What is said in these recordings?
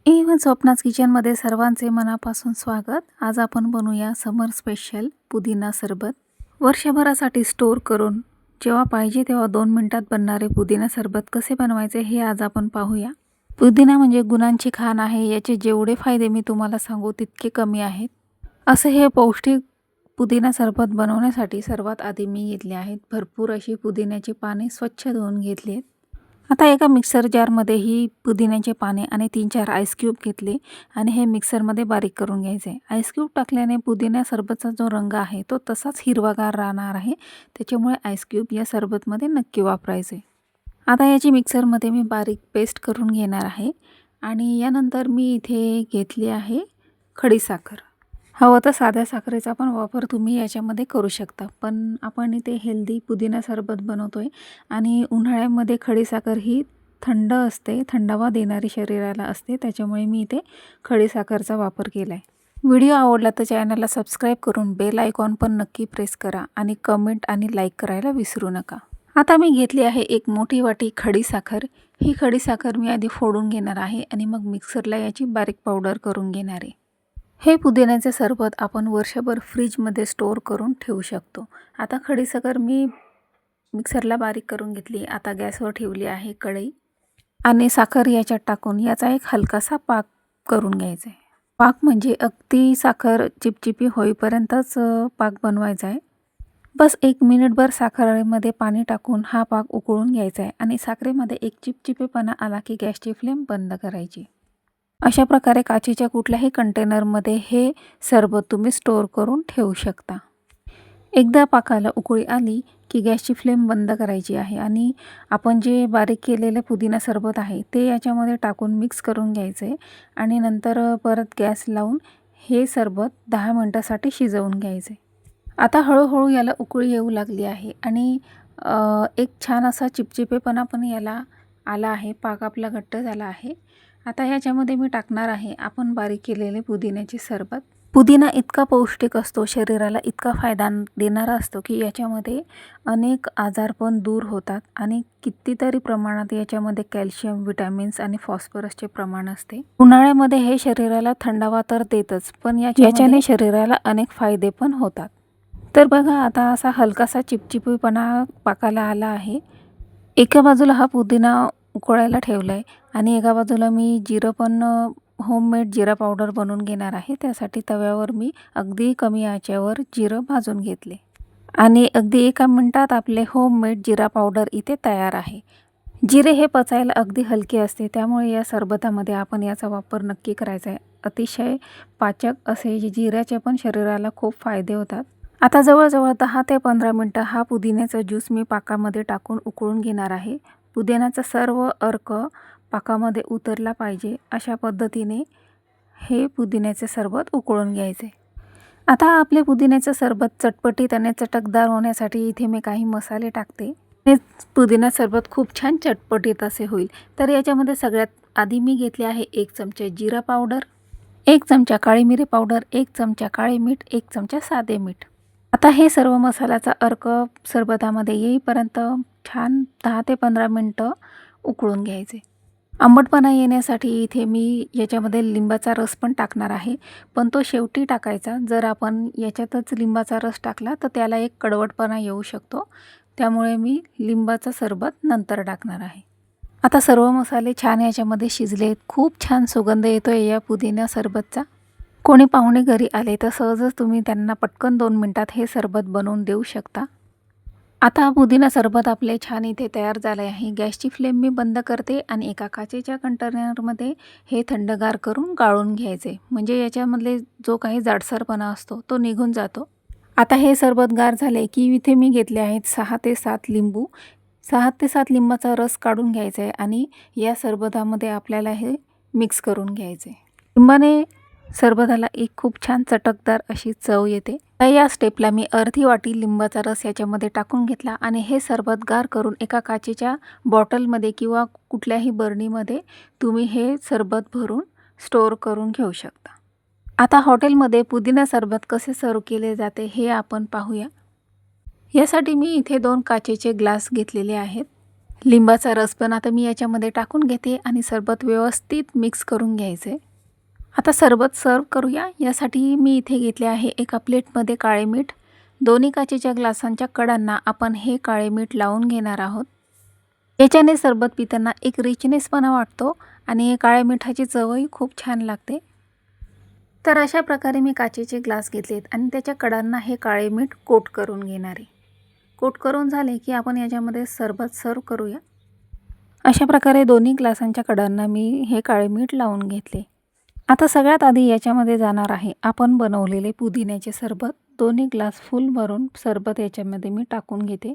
Even स्वप्नाज किचनमध्ये सर्वांचे मनापासून स्वागत. आज आपण बनवूया समर स्पेशल पुदिना सरबत. वर्षभरासाठी स्टोर करून जेव्हा पाहिजे तेव्हा 2 मिनिटात बनणारे पुदिना सरबत कसे बनवायचे हे आज आपण पाहूया. पुदिना म्हणजे गुणांची खाण आहे. याचे जेवढे फायदे मी तुम्हाला सांगू तितके कमी आहेत. असं हे पौष्टिक पुदिना सरबत बनवण्यासाठी सर्वात आधी मी घेतले आहेत भरपूर अशी पुदिन्याची पाने स्वच्छ धुवून घेतली आहेत. आता एका मिक्सर जारमध्ये ही पुदिन्याचे पाने आणि 3-4 आईस क्यूब घेतले आणि हे मिक्सरमध्ये बारीक करून घ्यायचे. आईस क्यूब टाकल्याने पुदिना सरबतचा जो रंग आहे तो तसाच हिरवागार राहणार आहे. त्याच्यामुळे आईस क्यूब या सरबतमध्ये नक्की वापरायचे. आता याची मिक्सरमध्ये मी बारीक पेस्ट करून घेणार आहे आणि यानंतर मी इथे घेतली आहे खडीसाखर. हवं तर साध्या साखरेचा पण वापर तुम्ही याच्यामध्ये करू शकता, पण आपण इथे हेल्दी पुदिना सरबत बनवतोय आणि उन्हाळ्यामध्ये खडीसाखर ही थंड असते, थंडावा देणारी शरीराला असते. त्याच्यामुळे मी इथे खडीसाखरचा वापर केला आहे. व्हिडिओ आवडला तर चॅनलला सबस्क्राईब करून बेल आयकॉन पण नक्की प्रेस करा आणि कमेंट आणि लाईक करायला विसरू नका. आता मी घेतली आहे एक मोठी वाटी खडीसाखर. ही खडीसाखर मी आधी फोडून घेणार आहे आणि मग मिक्सरला याची बारीक पावडर करून घेणार आहे. हे पुदिन्याचे सरबत आपण वर्षभर फ्रीजमध्ये स्टोर करून ठेवू शकतो. आता खडीसाखर मी मिक्सरला बारीक करून घेतली. आता गॅसवर ठेवली आहे कढई आणि साखर याच्यात टाकून याचा एक हलकासा पाक करून घ्यायचा आहे. पाक म्हणजे अगदी साखर चिपचिपी होईपर्यंतच पाक बनवायचा आहे. बस 1 मिनिटभर साखरेमध्ये पाणी टाकून हा पाक उकळून घ्यायचा आहे आणि साखरेमध्ये एक चिपचिपेपणा आला की गॅसची फ्लेम बंद करायची. अशा प्रकारे काचेच्या कुठल्याही कंटेनरमध्ये हे सरबत तुम्ही स्टोर करून ठेवू शकता. एकदा पाकाला उकळी आली की गॅसची फ्लेम बंद करायची आहे आणि आपण जे बारीक केलेले पुदिना सरबत आहे ते याच्यामध्ये टाकून मिक्स करून घ्यायचे आणि नंतर परत गॅस लावून हे सरबत 10 मिनिटासाठी शिजवून घ्यायचे. आता हळूहळू याला उकळी येऊ लागली आहे आणि एक छान असा चिपचिपेपणा पण याला आला आहे. पाक आपला घट्ट झाला आहे. आता ह्याच्यामध्ये मी टाकणार आहे आपण बारीक केलेले पुदिन्याचे सरबत. पुदिना इतका पौष्टिक असतो, शरीराला इतका फायदा देणारा असतो की याच्यामध्ये अनेक आजारपण दूर होतात आणि कितीतरी प्रमाणात याच्यामध्ये कॅल्शियम, विटॅमिन्स आणि फॉस्फरसचे प्रमाण असते. उन्हाळ्यामध्ये हे शरीराला थंडावा तर देतच, पण याच्याने शरीराला अनेक फायदे पण होतात. तर बघा आता असा हलकासा चिपचिपीपणा पाकाला आला आहे. एका बाजूला हा पुदिना उकळायला ठेवला आहे आणि एका बाजूला मी जिरं पण होममेड जिरा पावडर बनवून घेणार आहे. त्यासाठी तव्यावर मी अगदी कमी आचेवर जिरं भाजून घेतले आणि अगदी 1 मिनिटात आपले होममेड जिरा पावडर इथे तयार आहे. जिरे हे पचायला अगदी हलके असते, त्यामुळे या सरबतामध्ये आपण याचा वापर नक्की करायचा आहे. अतिशय पाचक असे जिऱ्याचे पण शरीराला खूप फायदे होतात. आता जवळजवळ 10 ते 15 मिनिटं हा पुदिन्याचा ज्यूस मी पाकामध्ये टाकून उकळून घेणार आहे. पुदिन्याचा सर्व अर्क पाकामध्ये उतरला पाहिजे अशा पद्धतीने हे पुदिन्याचे सरबत उकळून घ्यायचे. आता आपले पुदिन्याचे सरबत चटपटीत आणि चटकदार होण्यासाठी इथे मी काही मसाले टाकते. हे पुदिना सरबत खूप छान चटपटीत असे होईल. तर याच्यामध्ये सगळ्यात आधी मी घेतले आहे 1 चमचा जिरा पावडर, 1 चमचा काळी मिरी पावडर, 1 चमचा काळे मीठ, 1 चमचा साधे मीठ. आता हे सर्व मसाल्याचा अर्क सरबतामध्ये येईपर्यंत छान 10 ते 15 मिनिटं उकळून घ्यायचे. आंबटपणा येण्यासाठी इथे मी याच्यामध्ये लिंबाचा रस पण टाकणार आहे, पण तो शेवटी टाकायचा. जर आपण याच्यातच लिंबाचा रस टाकला तर त्याला एक कडवटपणा येऊ शकतो, त्यामुळे मी लिंबाचा सरबत नंतर टाकणार आहे. आता सर्व मसाले छान याच्यामध्ये शिजले. खूप छान सुगंध येतोय या पुदिना सरबतचा. कोणी पाहुणे घरी आले तर सहजच तुम्ही त्यांना पटकन 2 मिनिटात हे सरबत बनवून देऊ शकता. आता पुदिना सरबत आपले छान इथे तयार झाले आहे. गॅसची फ्लेम मी बंद करते आणि एका काचेच्या कंटेनरमध्ये हे थंडगार करून गाळून घ्यायचे, म्हणजे याच्यामधले जो काही जाडसरपणा असतो तो निघून जातो. आता हे सरबत गार झाले की इथे मी घेतले आहेत 6 ते 7 लिंबू. 6 ते 7 लिंबाचा रस काढून घ्यायचा आहे आणि या सरबतामध्ये आपल्याला हे मिक्स करून घ्यायचे. लिंबाने सरबताला एक खूप छान चटकदार अशी चव येते. या स्टेपला मी अर्धी वाटी लिंबाचा रस याच्यामध्ये टाकून घेतला आणि हे सरबत गार करून एका काचेच्या बॉटलमध्ये किंवा कुठल्याही बरणीमध्ये तुम्ही हे सरबत भरून स्टोर करून घेऊ शकता. आता हॉटेलमध्ये पुदिना सरबत कसे सर्व केले जाते हे आपण पाहूया. यासाठी मी इथे 2 काचेचे ग्लास घेतलेले आहेत. लिंबाचा रस पण आता मी याच्यामध्ये टाकून घेते आणि सरबत व्यवस्थित मिक्स करून घ्यायचे. आता सरबत सर्व करूया. यासाठी मी इथे घेतले आहे एका प्लेटमध्ये काळे मीठ. दोन्ही काचेच्या ग्लासांच्या कडांना आपण हे काळे मीठ लावून घेणार आहोत. याच्याने सरबत पिताना एक रिचनेसपणा वाटतो आणि काळ्या मिठाची चवही खूप छान लागते. तर अशा प्रकारे मी काचेचे ग्लास घेतलेत आणि त्याच्या कडांना हे काळे मीठ कोट करून घेणार आहे. कोट करून झाले की आपण याच्यामध्ये सरबत सर्व करूया. अशा प्रकारे दोन्ही ग्लासांच्या कडांना मी हे काळे मीठ लावून घेतले. आता सगळ्यात आधी याच्यामध्ये जाणार आहे आपण बनवलेले पुदिन्याचे सरबत. दोन्ही ग्लास फुल भरून सरबत याच्यामध्ये मी टाकून घेते.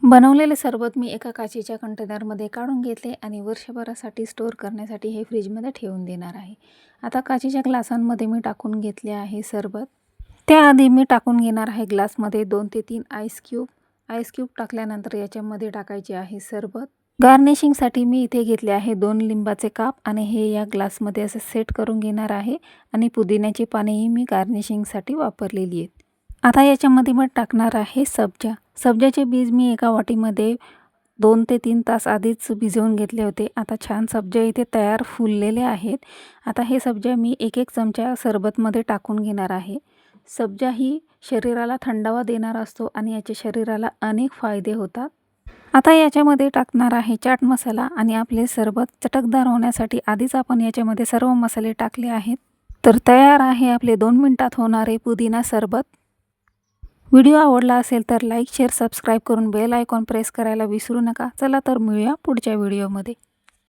बनवलेले सरबत मी एका काचेच्या कंटेनरमध्ये काढून घेतले आणि वर्षभरासाठी स्टोअर करण्यासाठी हे फ्रीजमध्ये ठेवून देणार आहे. आता काचेच्या ग्लासांमध्ये मी टाकून घेतले आहे सरबत. त्याआधी मी टाकून घेणार आहे ग्लासमध्ये 2 ते 3 आईस क्यूब. आईस क्यूब टाकल्यानंतर याच्यामध्ये टाकायचे आहे सरबत. गार्निशिंगसाठी मी इथे घेतले आहे 2 लिंबाचे काप आणि हे या ग्लासमध्ये असं सेट करून घेणार आहे आणि पुदिन्याची पानेही मी गार्निशिंगसाठी वापरलेली आहेत. आता याच्यामध्ये मी टाकणार आहे सब्जा. सब्जाचे बीज मी एका वाटीमध्ये 2 ते 3 तास आधीच भिजवून घेतले होते. आता छान सब्जा इथे तयार फुललेले आहेत. आता हे सब्जा मी 1-1 चमचा सरबतमध्ये टाकून घेणार आहे. सब्जा ही शरीराला थंडावा देणारा असतो आणि याचे शरीराला अनेक फायदे होतात. आता याच्यामध्ये टाकणार आहे चाट मसाला आणि आपले सरबत चटकदार होण्यासाठी आधीच आपण याच्यामध्ये सर्व मसाले टाकले आहेत. तर तयार आहे आपले 2 मिनिटात होणारे पुदिना सरबत. व्हिडिओ आवडला असेल तर लाईक, शेअर, सबस्क्राईब करून बेल आयकॉन प्रेस करायला विसरू नका. चला तर मिळूया पुढच्या व्हिडिओमध्ये.